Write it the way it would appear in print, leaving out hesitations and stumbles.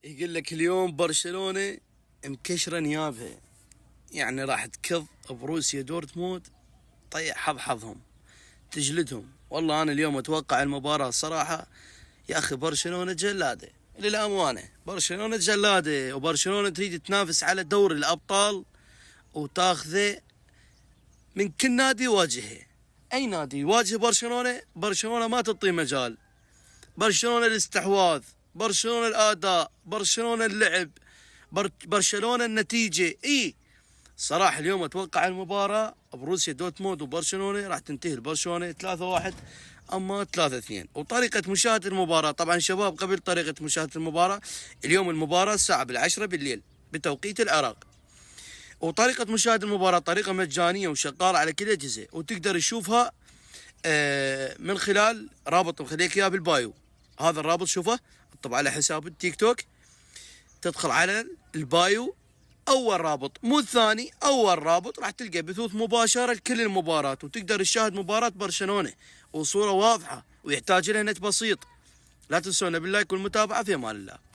يقول لك اليوم برشلونة مكشرة نيابها، يعني راح تكض بروسيا دورتموند، طيح حظهم تجلدهم. والله أنا اليوم أتوقع المباراة الصراحة يا أخي برشلونة جلادة للأمانة، برشلونة جلادة، وبرشلونة تريد تنافس على دوري الأبطال وتاخذه من كل نادي يواجهه. أي نادي يواجه برشلونة ما تعطيه مجال. برشلونة الاستحواذ، برشلونة الأداء، برشلونة اللعب، برشلونة النتيجة. صراحة اليوم أتوقع المباراة بروسيا دورتموند وبرشلونة راح تنتهي لبرشلونة 3-1 أما 3-2. وطريقة مشاهدة المباراة طبعا شباب، قبل طريقة مشاهدة المباراة، اليوم المباراة الساعة 10 بالليل بتوقيت العراق. وطريقة مشاهدة المباراة طريقة مجانية وشغالة على كل الأجهزة، وتقدر تشوفها من خلال رابط مخليك اياه بالبايو. هذا الرابط شوفه طبعا على حساب التيك توك، تدخل على البايو، اول رابط مو الثاني، اول رابط راح تلقى بثوث مباشره لكل المباراه، وتقدر تشاهد مباراه برشلونه وصوره واضحه، ويحتاج لها نت بسيط. لا تنسونا باللايك والمتابعه. في امان الله.